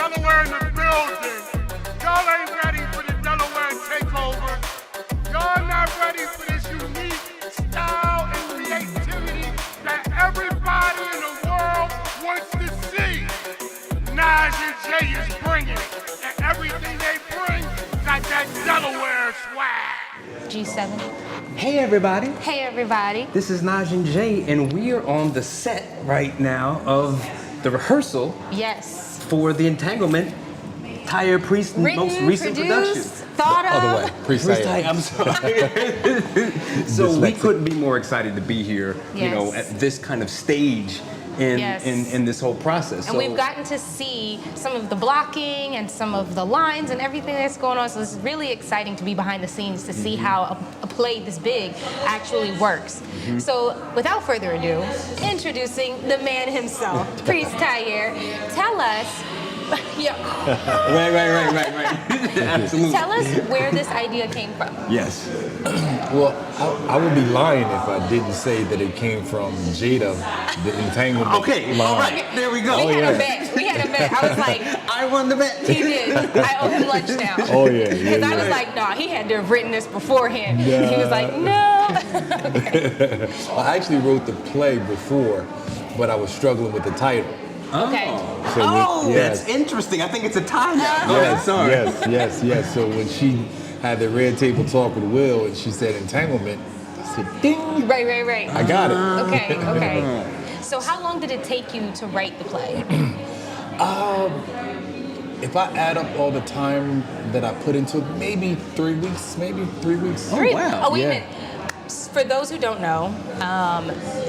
Delaware in the building. Y'all ain't ready for the Delaware takeover. Y'all not ready for this unique style and creativity that everybody in the world wants to see. Nas and Jay is bringing it, and everything they bring got that Delaware swag. G7. Hey everybody. Hey everybody. This is Naj and Jay, and we are on the set right now of the rehearsal Yes. for the Entanglement Tyaire Priest most recent production. Thought of. Other way, Priest Tyaire. I'm sorry. So we couldn't be more excited to be here, you know, at this kind of stage in this whole process. And we've gotten to see some of the blocking and some of the lines and everything that's going on. So it's really exciting to be behind the scenes to see how a play this big actually works. So without further ado, introducing the man himself, Priest Tyaire. Tell us, Right. Absolutely. Tell us where this idea came from. Yes. Well, I would be lying if I didn't say that it came from Jada, the Entanglement. Okay, line. all right, there we go. We had a bet. I was like, I won the bet. he did. I owe him lunch now. Oh yeah. Because I was like, nah, he had to have written this beforehand. He was like, no. I actually wrote the play before, but I was struggling with the title. Okay. So That's interesting. I think it's a tie now. Okay, sorry. Yes. So when she had the red table talk with Will and she said Entanglement, I said, ding. Right. I got it. Okay. So how long did it take you to write the play? If I add up all the time that I put into it, maybe 3 weeks. Oh, wow. Oh, wait a Yeah. minute. For those who don't know,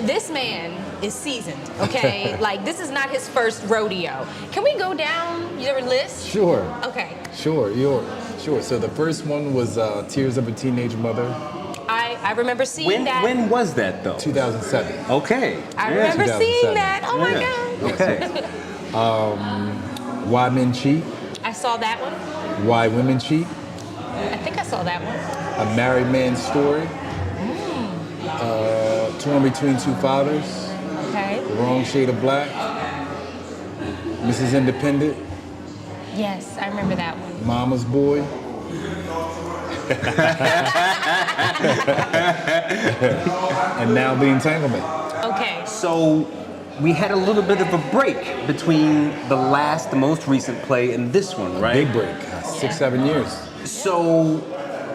this man is seasoned, okay? Like, this is not his first rodeo. Can we go down your list? Sure. Okay. Sure. So the first one was Tears of a Teenage Mother, I remember seeing that. When was that though? 2007. Okay. I remember 2007. seeing that. Oh my Yeah. God. Okay. Why Men Cheat, I saw that one. Why Women Cheat, I think I saw that one. A Married Man's Story, Torn Between Two Fathers, Okay. The Wrong Shade of Black, Mrs. Independent, Yes, I remember that one. Mama's Boy, and now The Entanglement. Okay. So we had a little bit of a break between the most recent play and this one, right? Big break, 6-7 years. So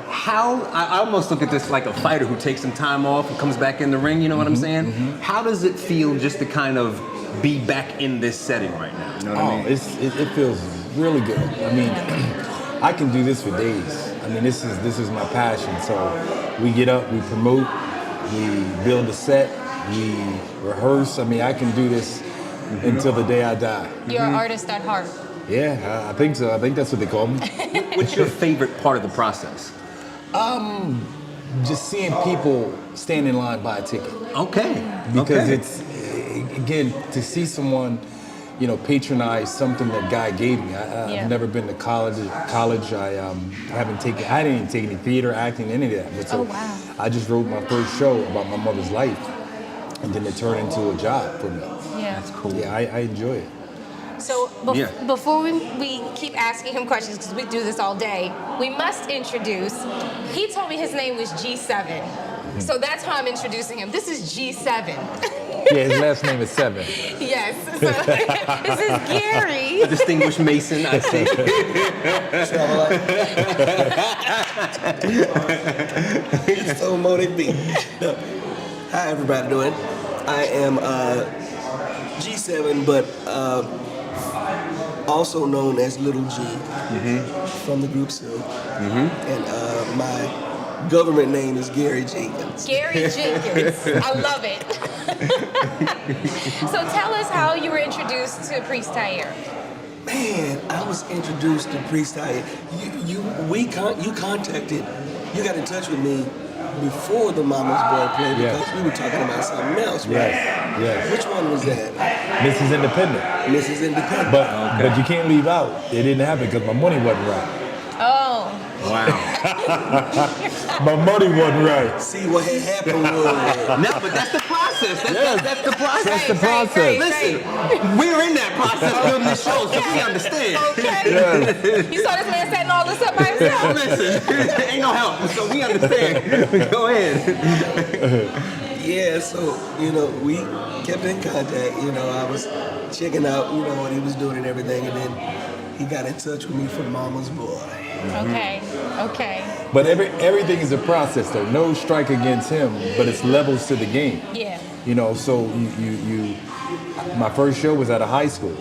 how, I almost look at this like a fighter who takes some time off and comes back in the ring, you know what I'm saying? How does it feel just to kind of be back in this setting right now? You know what I mean? It feels really good. I mean, I can do this for days. I mean, this is my passion. So we get up, we promote, we build a set, we rehearse. I mean, I can do this until the day I die. You're an artist at heart. Yeah, I think so. I think that's what they call me. What's your favorite part of the process? Just seeing people stand in line buy a ticket. Okay. Because it's, again, to see someone, you know, patronize something that guy gave me. I've never been to college. I didn't even take any theater, acting, any of that. But so I just wrote my first show about my mother's life, and then it turned into a job for me. Yeah. That's cool. Yeah, I enjoy it. So before we keep asking him questions, because we do this all day, we must introduce, he told me his name was G7. So that's how I'm introducing him. This is G7. Yeah, his last name is 7. Yes. So this is Gary. A distinguished Mason, I see. So motive me. Hi everybody doing? I am G7, but also known as Little G from the group Sue. And my government name is Gary Jenkins. Gary Jenkins. I love it. So tell us how you were introduced to Priest Tyaire. Man, I was introduced to Priest Tyaire. You got in touch with me before the Mama's Boy play because we were talking about something else, right? Yes. Which one was that? Mrs. Independent. Mrs. Independent. But you can't leave out. It didn't happen because my money wasn't right. Oh. Wow. My money wasn't right. See, what had happened was... No, but that's the process. process. That's the process. That's the process. Listen, we're in that process building this show, so we understand. Okay. You saw this man setting all this up by himself. Listen, ain't no help, so we understand. Go ahead. Yeah, so, you know, we kept in contact. You know, I was checking out, you know, what he was doing and everything, and then he got in touch with me from Mama's Boy. Okay. But everything is a process, though. No strike against him, but it's levels to the game. Yeah. You know, so my first show was at a high school,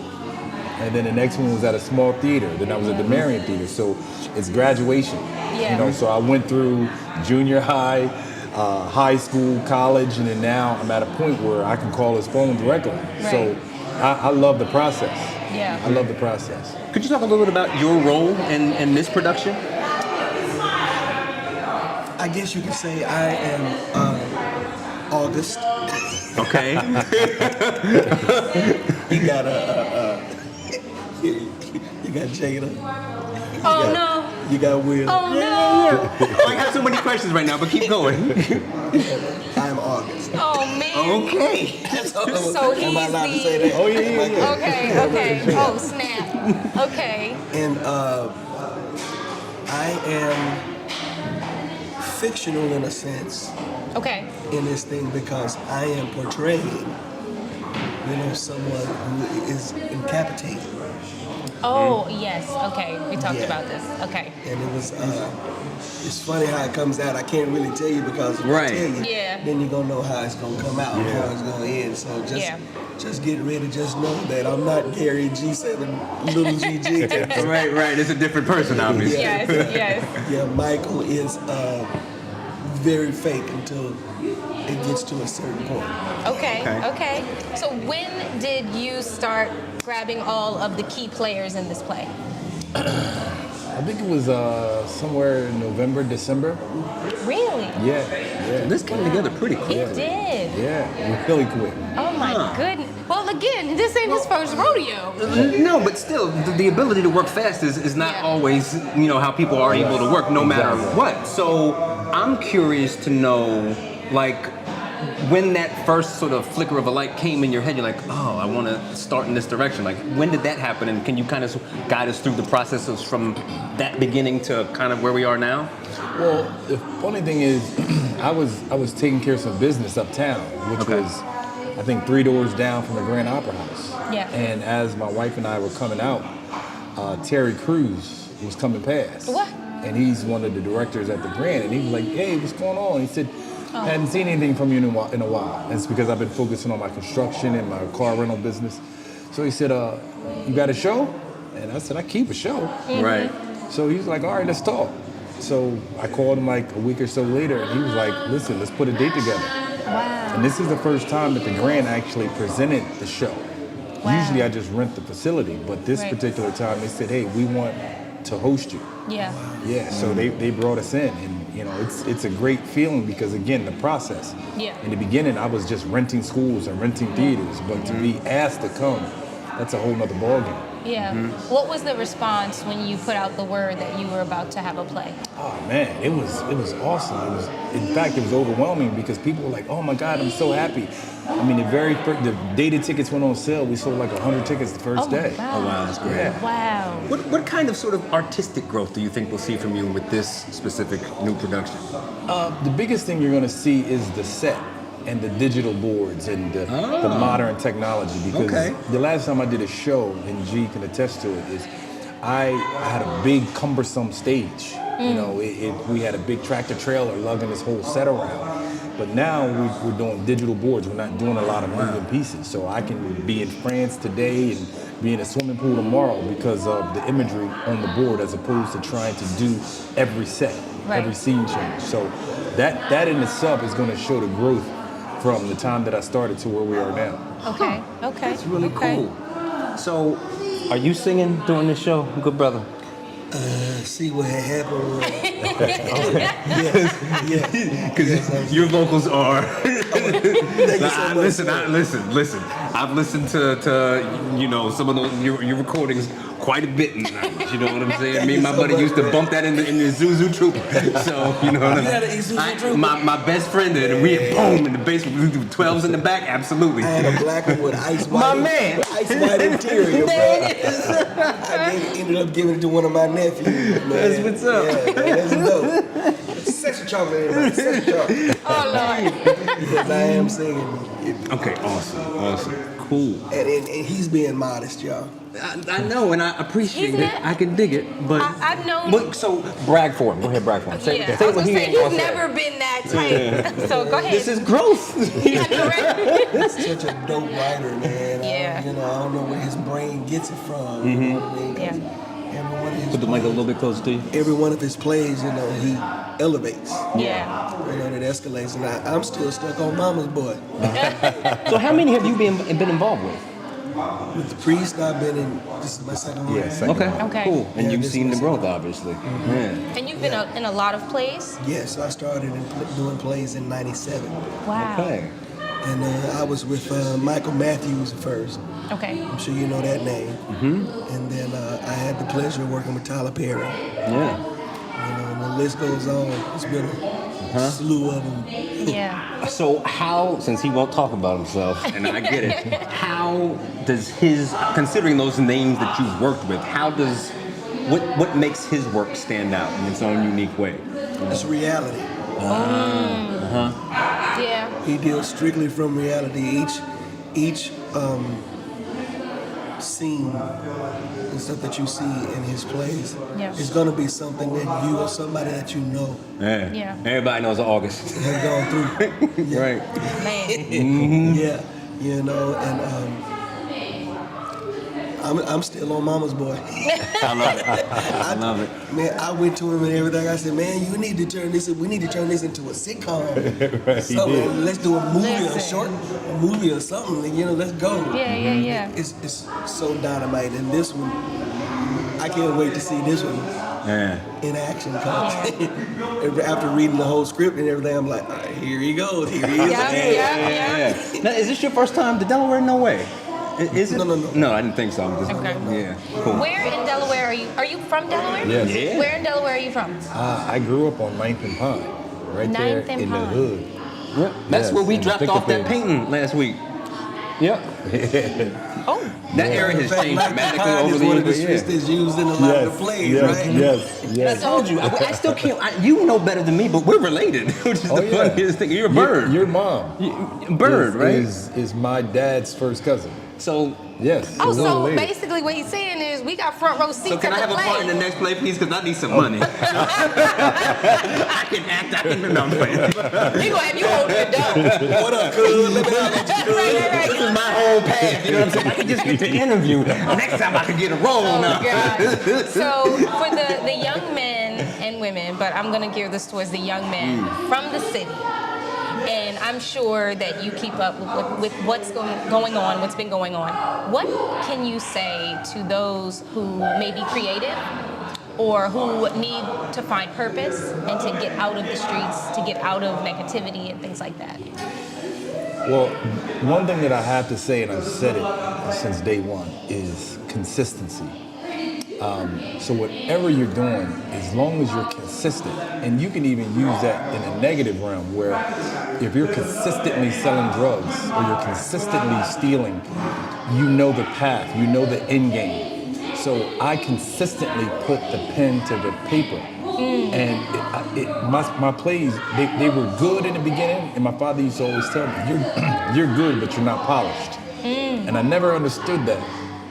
and then the next one was at a small theater. Then I was at the Marion Theater, so it's graduation. Yeah. You know, so I went through junior high, high school, college, and then now I'm at a point where I can call his phone directly. Right. So I love the process. Yeah. I love the process. Could you talk a little bit about your role in this production? I guess you could say I am August. Okay. You got you got Jada. Oh no. You got Will. Oh no. I have so many questions right now, but keep going. I'm August. Oh man. Okay. So he's Am I allowed to the. say that? Oh, yeah. Okay. Oh snap. Okay. And I am fictional in a sense Okay. in this thing because I am portraying, you know, someone who is incapacitated. Oh yes. Okay. We talked Yeah. about this. Okay. And it was, it's funny how it comes out. I can't really tell you because if Right. I tell you, Yeah. then you're gonna know how it's gonna come out, how it's gonna end. So just get ready. Just know that I'm not Gary G7 little GG. Right. It's a different person, obviously. Yes. Yeah, Michael is very fake until it gets to a certain point. Okay. So when did you start grabbing all of the key players in this play? I think it was somewhere in November, December. Really? Yeah. This came together pretty quick. It did. Yeah, really quick. Oh my goodness. Well, again, this ain't his first rodeo. No, but still, the ability to work fast is not Yeah. always, you know, how people are able to work no matter what. So I'm curious to know, like, when that first sort of flicker of a light came in your head, you're like, oh, I want to start in this direction. Like, when did that happen? And can you kind of guide us through the processes from that beginning to kind of where we are now? Well, the funny thing is, I was taking care of some business uptown, which was, I think, 3 doors down from the Grand Opera House. Yeah. And as my wife and I were coming out, Terry Crews was coming past. What? And he's one of the directors at the Grand, and he was like, "Hey, what's going on?" He said, "I hadn't seen anything from you in a while." And it's because I've been focusing on my construction and my car rental business. So he said, "You got a show?" And I said, "I keep a show." Right. So he was like, "All right, let's talk." So I called him like a week or so later, and he was like, "Listen, let's put a date together." Wow. And this is the first time that the Grand actually presented the show. Wow. Usually I just rent the facility, but this Right. particular time they said, "Hey, we want to host you." Yeah. Yeah, so they brought us in, and you know it's a great feeling because again the process. Yeah. In the beginning, I was just renting schools and renting theaters, but to be asked to come, that's a whole nother ballgame. Yeah. What was the response when you put out the word that you were about to have a play? Oh man, it was awesome. In fact, it was overwhelming because people were like, "Oh my God, I'm so happy." I mean, the day the tickets went on sale, we sold like 100 tickets the first day. Wow. Oh, wow, that's great. Yeah. Wow. What kind of sort of artistic growth do you think we'll see from you with this specific new production? The biggest thing you're going to see is the set and the digital boards and the modern technology. Because the last time I did a show, and G can attest to it, is I had a big cumbersome stage. You know, we had a big tractor trailer lugging this whole set around. But now we're doing digital boards. We're not doing a lot of moving pieces. So I can be in France today and be in a swimming pool tomorrow because of the imagery on the board as opposed to trying to do every set, every scene change. So that in itself is going to show the growth from the time that I started to where we are now. Okay. That's really cool. So, are you singing during this show, good brother? See what had happened. Because your vocals are Thank you so much. Listen. I've listened to some of those your recordings quite a bit now. You know what I'm saying? Me and my buddy used to bump that in the Zuzu Troop. So you know what I'm You had an Isuzu Trooper? My best friend did, and we had boom in the basement. We do 12s in the back. Absolutely. I had a black one with ice white. My man. Ice white interior, bro. I ended up giving it to one of my nephews. Man. That's what's up. Yeah, man, that's dope. Sexual chocolate, everybody. Sexual chocolate. Oh Lord. Because I am singing. Okay, awesome. Cool. And he's being modest, y'all. I know, and I appreciate He's it. not- I can dig it, but I've known. But, so brag for him. Go ahead, brag for him. Say Yeah, I what was gonna he say ain't he's gonna say. never been that type. So go ahead. This is growth. Yeah, correct. He's such a dope writer, man. Yeah. I don't know where his brain gets it from. You know what I mean? Yeah. Every one of his Put the mic a little bit closer to you. every one of his plays, he elevates. Yeah. It escalates, and I'm still stuck on Mama's Boy. So how many have you been involved with? With the Priest, I've been in. This is my second one. Yeah, second one. Okay. Cool. And Yeah, you've this seen the was- growth, obviously. Yeah. And you've been in a lot of plays. Yes, I started doing plays in '97, Wow. Okay. and I was with Michael Matthews first. Okay. I'm sure you know that name. Mm-hmm. And then I had the pleasure of working with Tyler Perry. Yeah. And the list goes on. It's been a slew of them. Yeah. So how, since he won't talk about himself, and I get it, how does considering those names that you've worked with, what makes his work stand out in its own unique way? It's reality. Yeah. He deals strictly from reality. Each scene and stuff that you see in his plays Yeah. is going to be something that you or somebody that you know Yeah. Yeah. Everybody knows August. has gone through. Yeah. Right. Man. Yeah, and I'm still on Mama's Boy. I love it. I love it. Man, I went to him and everything. I said, man, we need to turn this into a sitcom. Right, So he did. let's do a movie, Listen. a movie or something. Let's go. Yeah. It's so dynamite, and this one, I can't wait to see this one Yeah. in action. After reading the whole script and everything, I'm like, all right, here he goes. Here he is. Yeah. Now, is this your first time to Delaware? No way. Is it? No. No, I didn't think so. I'm just, Okay. Yeah. Cool. Where in Delaware are you? Are you from Delaware? Yes. Yeah. Where in Delaware are you from? I grew up on 9th and Pine, right there 9th and in the Pine. hood. Yep. That's Yes, where we in the dropped thick off of that things. painting last week. Yep. Oh. That area has changed dramatically over the one of the years. streets that's used in a lot of the plays, right? Yes. I told you, I still can't. You know better than me, but we're related, which is the funniest thing. You're a bird. Your mom. Bird, right? Is my dad's first cousin. So, Yes. Oh, a little so later. basically what he's saying is we got front row seats so can I at have the a part in the play. next play, please? Because I need some money. I can act. No, I'm playing. We gonna have you holding it down. What up, cuz? Let me holler at you, cuz. Right. This is my whole path. You know what I'm saying? I can just get to interview. Next time I can get a role Oh now. God. So for the young men and women, but I'm gonna gear this towards the young men from the city. And I'm sure that you keep up with what's going on, what's been going on. What can you say to those who may be creative or who need to find purpose and to get out of the streets, to get out of negativity and things like that? Well, one thing that I have to say, and I've said it since day one, is consistency. So whatever you're doing, as long as you're consistent, and you can even use that in a negative realm where if you're consistently selling drugs or you're consistently stealing, you know the path, you know the end game. So I consistently put the pen to the paper. And my plays, they were good in the beginning, and my father used to always tell me, you're good, but you're not polished. And I never understood that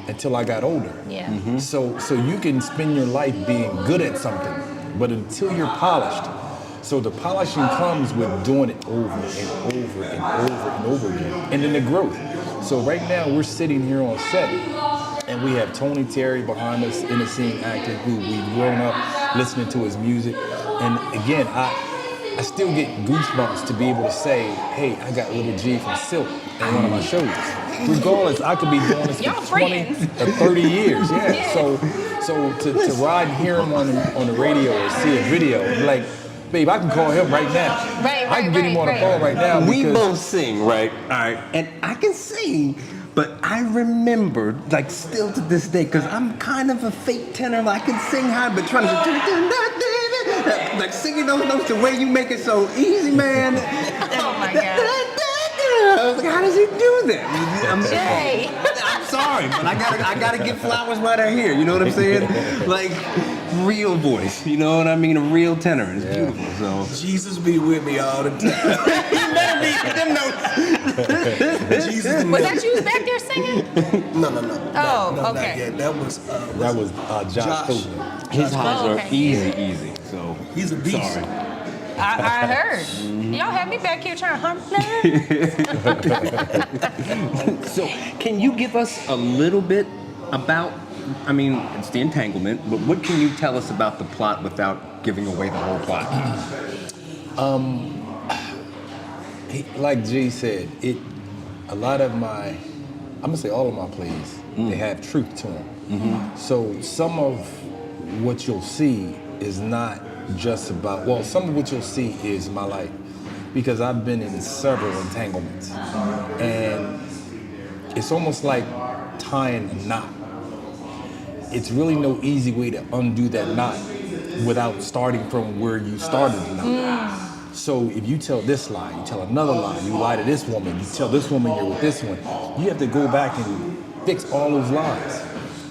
until I got older. Yeah. So you can spend your life being good at something, but until you're polished. So the polishing comes with doing it over and over and over and over again. And then the growth. So right now we're sitting here on set and we have Tony Tyaire behind us in the scene acting, who we've grown up listening to his music. And again, I still get goosebumps to be able to say, hey, I got Little G from Silk in one of my shows. Regardless, I could be doing this Y'all for 20 friends. or 30 years. Yeah. So to ride and hear him on the radio or see a video, like, babe, I can call him right now. I can get him on the phone right now. We because- both sing, right? All right. And I can sing, but I remember, like, still to this day, because I'm kind of a fake tenor. Like, I can sing high, but trying to like singing those notes the way you make it so easy, man. Oh my God. I was like, how does he do that? Jay. I'm sorry, but I gotta get flowers while they're here. You know what I'm saying? Like, real voice. You know what I mean? A real tenor. It's beautiful. So Jesus be with me all the time. he better be with them notes. Jesus Was that you back there singing? No. Oh, not okay. yet. That was Josh Copeland. His highs Oh, are okay. easy. So He's a beast. sorry. I heard. Y'all had me back here trying to harmonize. So can you give us a little bit about? I mean, it's the Entanglement, but what can you tell us about the plot without giving away the whole plot? Like Jay said, a lot of my, I'm gonna say all of my plays, they have truth to them. So some of what you'll see is not just about, well, some of what you'll see is my life, because I've been in several entanglements, and it's almost like tying a knot. It's really no easy way to undo that knot without starting from where you started the knot. So if you tell this lie, you tell another lie, you lie to this woman, you tell this woman you're with this one, you have to go back and fix all those lies.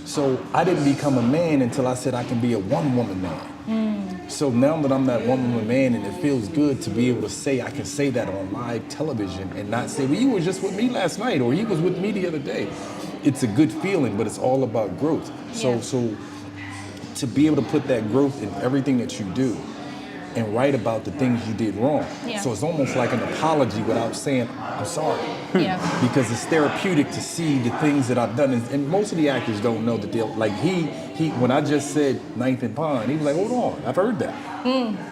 So I didn't become a man until I said I can be a one-woman man. So now that I'm that one-woman man, and it feels good to be able to say, I can say that on live television and not say, well, you were just with me last night, or he was with me the other day. It's a good feeling, but it's all about growth. So to be able to put that growth in everything that you do and write about the things you did wrong. Yeah. So it's almost like an apology without saying, I'm sorry. Yeah. Because it's therapeutic to see the things that I've done. And most of the actors don't know that they'll, like he when I just said Ninth and Pond, he was like, hold on, I've heard that.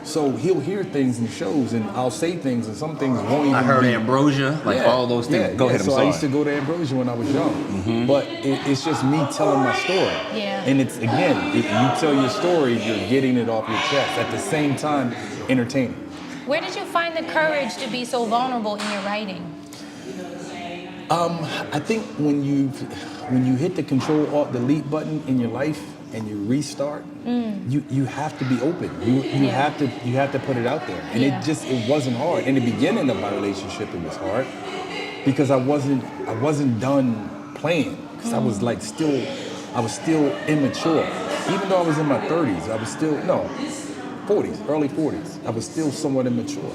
So he'll hear things in shows, and I'll say things, and some things won't even I heard be. Ambrosia, all those things. Go ahead, I'm So sorry. I used to go to Ambrosia when I was young. But it's just me telling my story. Yeah. And it's, again, if you tell your story, you're getting it off your chest. At the same time, entertaining. Where did you find the courage to be so vulnerable in your writing? I think when you hit the Control-Alt-Delete button in your life and you restart, you have to be open. You have to put it out there. And it wasn't hard. In the beginning of my relationship, it was hard because I wasn't done playing, because I was still immature. Even though I was in my 30s, I was still 40s, early 40s. I was still somewhat immature.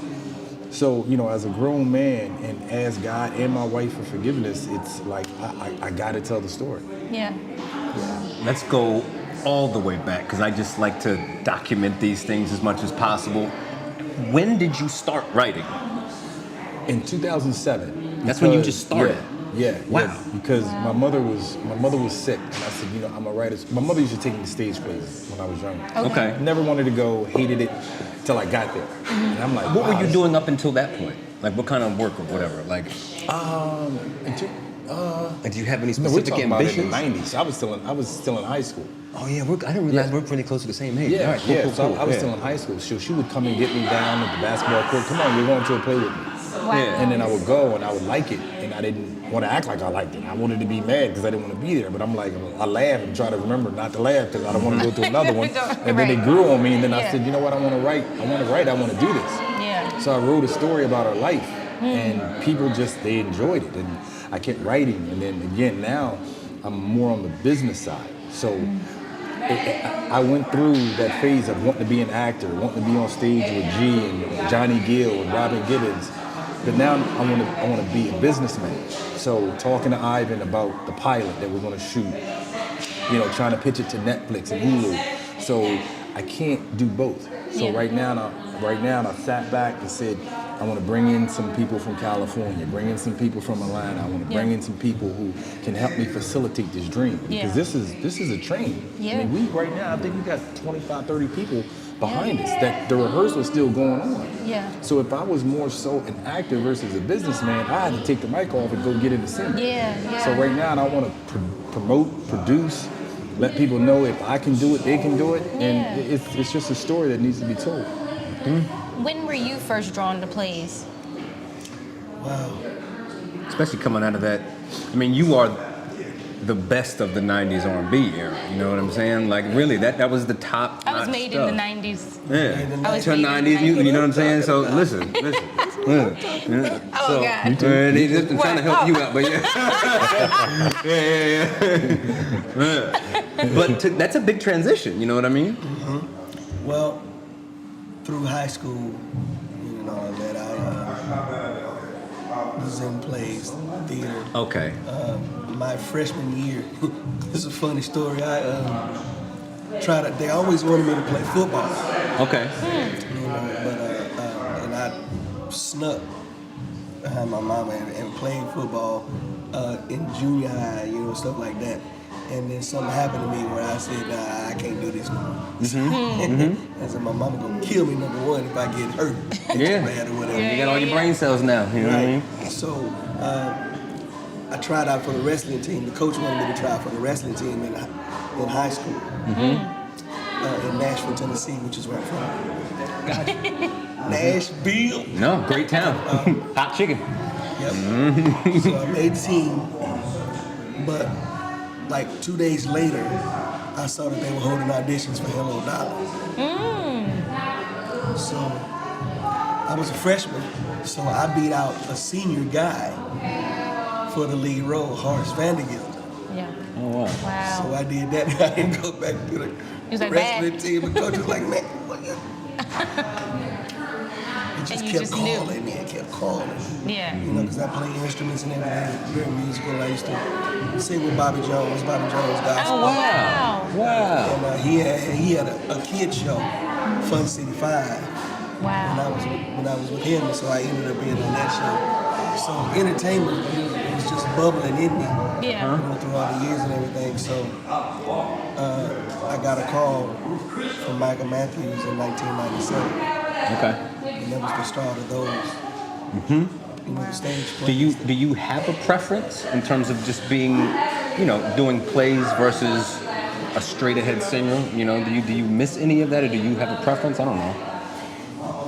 So, as a grown man and ask God and my wife for forgiveness, it's like I gotta tell the story. Yeah. Let's go all the way back, because I just like to document these things as much as possible. When did you start writing? In 2007. That's when you just started? Yeah. Wow. Yeah, because my mother was sick, and I said, I'm a writer. My mother used to take me to stage plays when I was younger. Okay. Never wanted to go, hated it till I got there. And I'm like, What wow, were you doing up until that point? Like, what kind of work or whatever? Like, do you have any No, we're specific talking about in ambitions? the 90s. I was still in high school. Oh yeah, I didn't realize we're pretty close to the same age. Yeah, All right, cool, yeah. cool, So cool. I was still in high school. So she would come and get me down at the basketball court. Come on, you're going to a play with me. Wow. Yeah. And then I would go and I would like it, and I didn't want to act like I liked it. I wanted to be mad because I didn't want to be there. But I'm like, I laugh and try to remember not to laugh because I don't want to go to another one. And then it grew on me, and then I said, you know what? I want to write. I want to do this. Yeah. So I wrote a story about her life, and people they enjoyed it, and I kept writing. And then again, now I'm more on the business side. So I went through that phase of wanting to be an actor, wanting to be on stage with G and Johnny Gill and Robin Gibbons. But now I want to be a businessman. So talking to Ivan about the pilot that we're going to shoot, trying to pitch it to Netflix and Hulu. So I can't do both. So right now I sat back and said, I want to bring in some people from California, bring in some people from Atlanta. I want to bring in some people who can help me facilitate this dream. Because this is a train. Yeah. I mean, right now, I think we got 25, 30 people behind us, that the rehearsal is still going on. Yeah. So if I was more so an actor versus a businessman, I had to take the mic off and go get in the scene. Yeah. So right now, I want to promote, produce, let people know if I can do it, they can do it. And it's just a story that needs to be told. when were you first drawn to plays? Wow. Especially coming out of that. I mean, you are the best of the 90s R&B era. You know what I'm saying? Like, really, that was the top. I was made stuff. in the 90s. Yeah. I was To made in the 90s, you know what I'm saying? So about. listen. Yeah. Oh, So, God. I'm trying to help you out, but yeah. But that's a big transition, you know what I mean? Well, through high school, you know, that I was in plays, theater. Okay. My freshman year, this is a funny story. They always wanted me to play football, Okay. you know, but and I snuck behind my mama and played football in junior high, you know, stuff like that. And then something happened to me where I said, nah, I can't do this no more. I said, my mama gonna kill me, number one, if I get hurt. Yeah. Bad or whatever. You got all your brain cells now, you know what I mean? So I tried out for the wrestling team. The coach wanted me to try out for the wrestling team in high school. In Nashville, Tennessee, which is where I'm from. Nashville. No, great town. Hot chicken. Yep. So I made the team, but like 2 days later, I saw that they were holding auditions for Hello Dollar. So I was a freshman, so I beat out a senior guy for the lead role, Horace Vandergilt. Yeah. Oh, wow. Wow. So I did that, and I didn't go back to the was like, wrestling "Bad." team. The coach was like, man, what you-" It just And you kept just knew. calling me and kept calling. Yeah. You know, because I play instruments and everything, very musical. I used to sing with Bobby Jones gospel. Oh, wow. Wow. And he had a kid show, Fun City 5. Wow. When I was with him, so I ended up being on that show. So entertainment it was just bubbling in me, Yeah. you know, through all the years and everything. So I got a call from Michael Matthews in 1997, Okay. and that was the start of those. You know, the stage plays. Do you have a preference in terms of just being, you know, doing plays versus a straight ahead singer? You know, do you miss any of that, or do you have a preference? I don't know.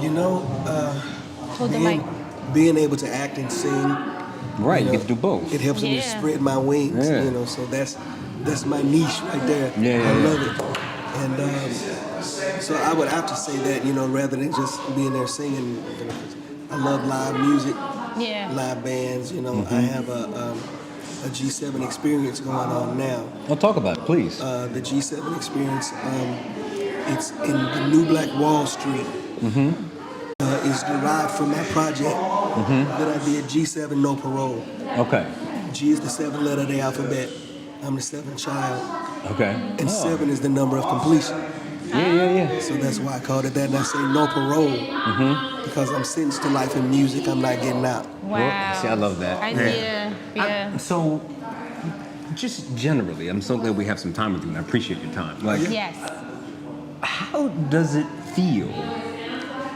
You know, Hold the mic. being able to act and sing. Right, you know, get to do both. It helps me Yeah. spread my wings, Yeah. you know. So that's my niche right there. Yeah, I yeah, love it. And so I would have to say that, you know, rather than just being there singing. You know, I love live music, Yeah. live bands. You know, I have a G7 experience going on now. Well, talk about it, please. The G7 experience, it's in the New Black Wall Street. Is derived from that project that I did, G7 No Parole. Okay. G is the 7th letter of the alphabet. I'm the 7th child. Okay. And 7 is the number of completion. Yeah. So that's why I called it that. And I say no parole because I'm sentenced to life in music. I'm not getting out. Wow. See, I love that. Yeah. So, just generally, I'm so glad we have some time with you, and I appreciate your time. Like, Yes. how does it feel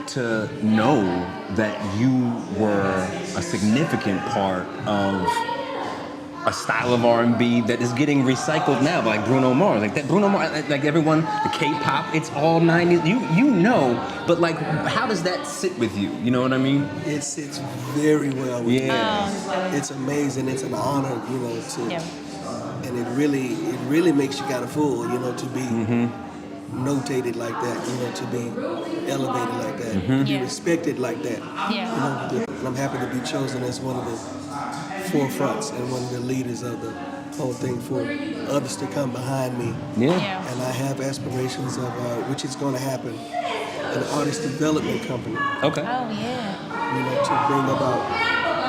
to know that you were a significant part of a style of R&B that is getting recycled now by like Bruno Mars, like that Bruno Mars, like everyone, the K-pop, it's all 90s. You know, but like, how does that sit with you? You know what I mean? It sits very well with me. Yeah. It's amazing. It's an honor, you know, to, Yeah. and it really makes you kind of full, you know, to be notated like that, you know, to be elevated like that, to be Yeah. respected like that. Yeah. You know, and I'm happy to be chosen as one of the forefronts and one of the leaders of the whole thing for others to come behind me. Yeah. Yeah. And I have aspirations of, which is going to happen, an artist development company, Okay. Oh, yeah. you know, to bring about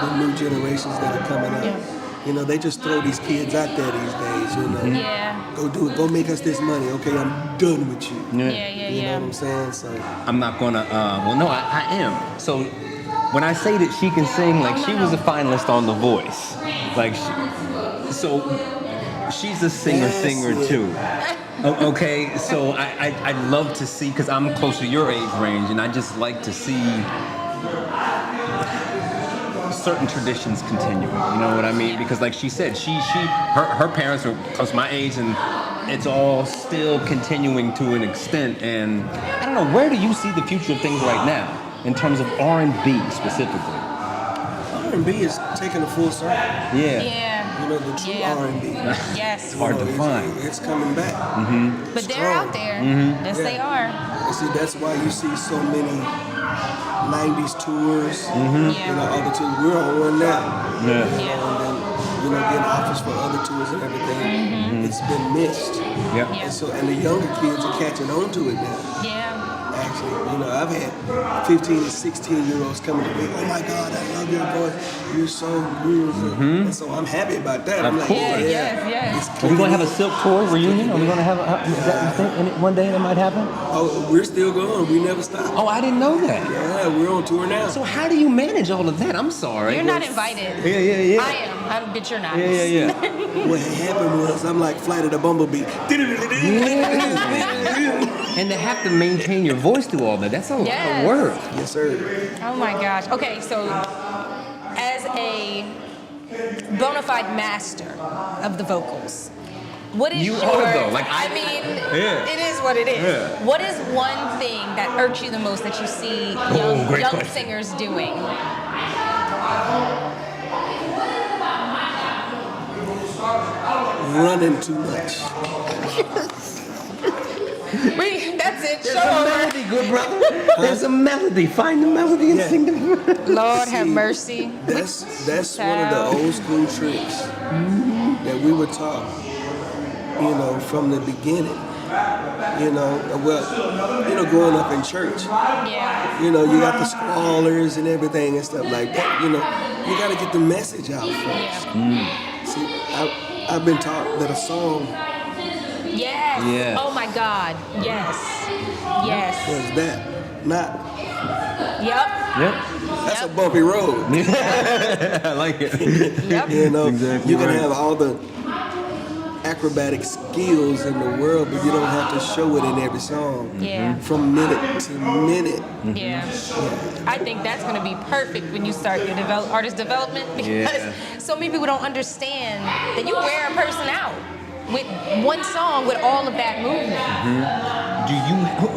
the new generations that are coming up. Yeah. You know, they just throw these kids out there these days, you know. Yeah. Go do it, go make us this money. Okay, I'm done with you. Yeah, You know what I'm saying? So I'm not gonna, well, no, I am. So when I say that she can sing, like she was a finalist on The Voice. Like, so she's a singer Yes. too. Okay, so I'd love to see, because I'm close to your age range, and I just like to see certain traditions continuing, you know what I mean? Because like she said, her parents were close to my age, and it's all still continuing to an extent. And I don't know, where do you see the future of things right now? in terms of R&B specifically? R&B is taking a full circle. Yeah. Yeah. You know, the true Yeah. R&B. Yes. Hard to find. It's coming back. But they're out there. Yes, they are. And see, that's why you see so many 90s tours. You know, other tours. We're on one now. Yeah. Yeah. And then, you know, getting offers for other tours and everything. It's been missed. Yeah. Yeah. And the younger kids are catching on to it now. Yeah. Actually, you know, I've had 15 and 16-year-olds coming to me, oh my God, I love your voice. You're so good. And so I'm happy about that. I'm like, Yeah, yeah. yes. Are we going to have a Silk Tour reunion? Are we going to have is that you think one day that might happen? Oh, we're still going. We never stop. Oh, I didn't know that. Yeah, we're on tour now. So how do you manage all of that? I'm sorry. You're not invited. Yeah. I am. But you're not. Yeah. What happened was, I'm like Flight of the Bumblebee. And to have to maintain your voice through all that, that's a lot of work. Yes, sir. Oh my gosh. Okay, so as a bona fide master of the vocals, what is You your... are, though. Like, I mean, Yeah. it is what it is. Yeah. What is one thing that irks you the most that you see great young question. singers doing? Running too much. That's it. There's Show a over. melody, good brother. There's a melody. Find the melody and sing the Lord have mercy. That's one of the old school tricks that we were taught, you know, from the beginning. You know, well, you know, growing up in church, Yeah. you know, you got the squallers and everything and stuff like that. You know, you got to get the message out first. See, I've been taught that a song Yes. Yeah. Oh my God. Yes. Yes. was that, not. Yep. Yep. That's a bumpy road. I like it. Yep. You know, Exactly you can right. have all the acrobatic skills in the world, but you don't have to show it in every song. Yeah. From minute to minute. Yeah. I think that's going to be perfect when you start your artist development because so many people don't understand that you wear a person out with one song with all of that movement.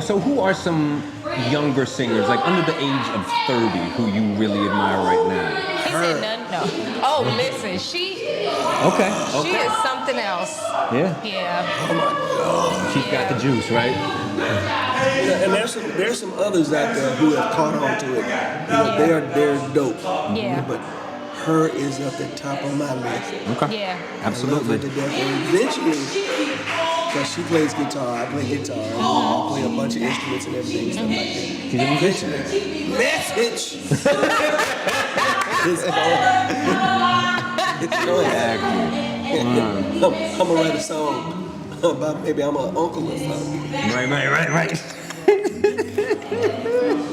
So who are some younger singers, like under the age of 30, who you really admire right now? He said none. No. Oh, listen, she is something else. Yeah. Yeah. She's got the juice, right? Yeah, and there's some others out there who have caught on to it. You know, they're dope. Yeah. But her is at the top of my list. Okay. Yeah. Absolutely. I love her to death. And eventually, because she plays guitar, I play guitar, I play a bunch of instruments and everything, stuff like that. She's a musician. Message! It's going. I'm gonna write a song about maybe I'm an uncle or something. Right.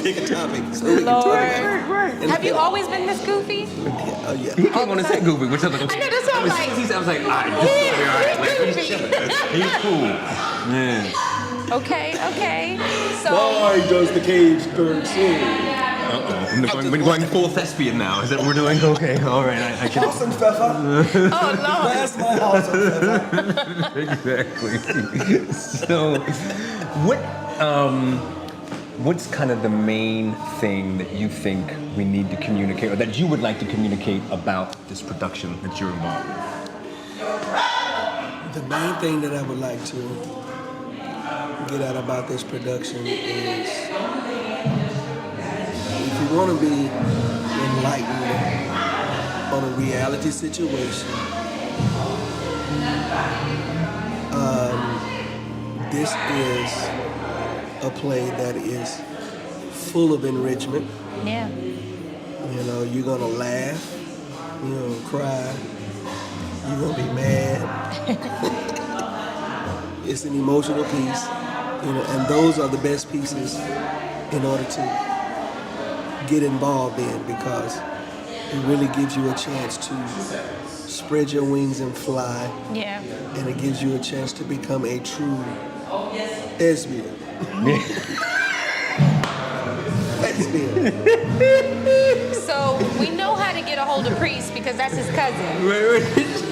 Pick a topic so we can talk Lord. about it. Have you always been this goofy? Oh yeah. He came on and said goofy, which I was like, I know, that's what I'm like. I was like, all right, just all right. Like, he's chilling. He's cool. Man. Okay. So Why does the cage bird sing? We're going full thespian now. Is that what we're doing? Okay, all right. I can. House and Pfeffer. oh Lord. That's my house and Pfeffer. Exactly. So, what's kind of the main thing that you think we need to communicate, or that you would like to communicate about this production that you're involved in? The main thing that I would like to get out about this production is if you want to be enlightened on a reality situation, this is a play that is full of enrichment. Yeah. You know, you're gonna laugh, you're gonna cry, you're gonna be mad. It's an emotional piece, you know, and those are the best pieces in order to get involved in, because it really gives you a chance to spread your wings and fly, Yeah. and it gives you a chance to become a true thespian. So we know how to get a hold of Priest because that's his cousin.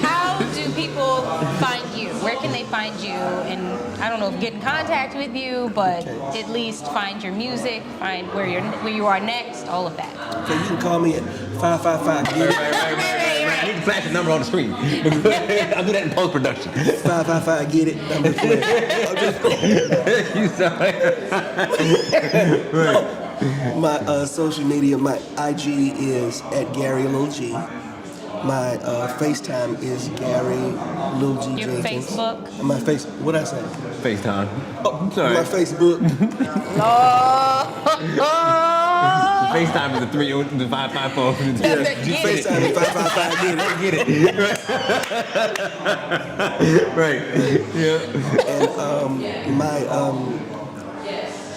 How do people find you? Where can they they find you? And I don't know if get in contact with you, but at least find your music, find where you are next, all of that. Okay, you can call me at 555 get it. I need to flash the number on the screen. I'll do that in post-production. 555 get it. I'm just playing. I'm just playing. You sound like... Right. My social media, my IG is at Gary Lil G. My FaceTime is Gary Lil G Your Jenkins. Facebook? And my what I say? FaceTime. Oh, Sorry. my Facebook. FaceTime is the 554. FaceTime is 555 get it. Get it. Right. Yeah. And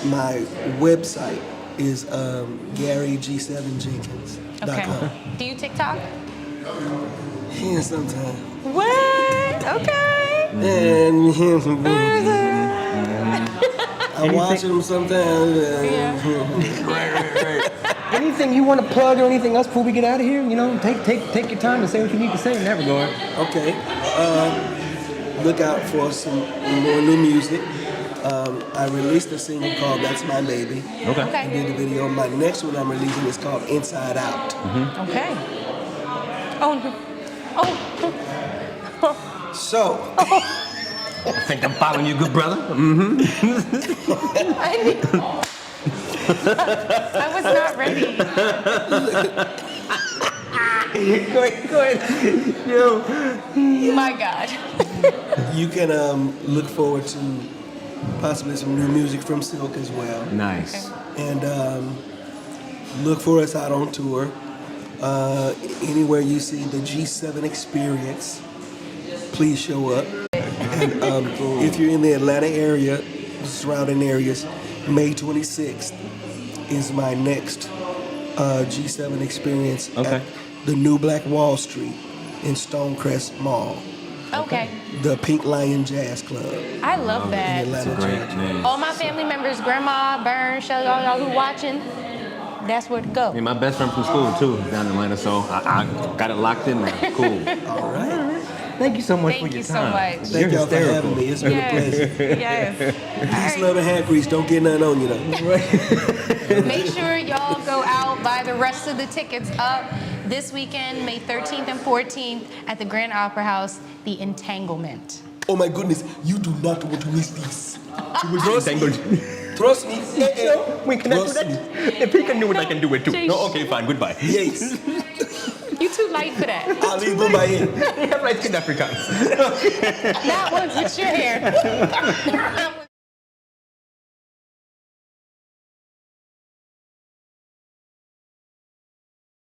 my website is GaryG7Jenkins.com. Okay. Do you TikTok? Yeah, sometimes. What? Okay. And I watch them sometimes. Right. Anything you want to plug or anything else before we get out of here? You know, take your time and say what you need to say in that regard. Okay. Look out for some more new music. I released a single called That's My Baby. Okay. I did the video. My next one I'm releasing is called Inside Out. Okay. Oh. So, I think I'm following you, good brother. I was not ready. Go ahead. Yo. My God. you can look forward to possibly some new music from Silk as well. Nice. And look for us out on tour. Anywhere you see the G7 Experience, please show up. And if you're in the Atlanta area, surrounding areas, May 26th is my next G7 Experience at the New Black Wall Street in Stonecrest Mall. Okay. The Pink Lion Jazz Club I love in that. Atlanta, Georgia. All my family members, Grandma, Burn, show y'all who watching, that's where to go. And my best friend from school too, down in Atlanta, so I got it locked in there. Cool. All right. Thank you so much for Thank your you so time. much. Thank y'all for having me. It's been a pleasure. Yes. Peace, love, and hand grease. Don't get nothing on you though. Make sure y'all go out, buy the rest of the tickets up this weekend, May 13th and 14th at the Grand Opera House, the Entanglement. Oh my goodness, you do not want to miss this. You will Trust me. Trust me. We can do Trust that. me. If he can do it, I can do it too. Jay, No, okay, fine. Goodbye. Yes. You too light for that. I'll leave them by here. Right, Africans. That one's with your hair.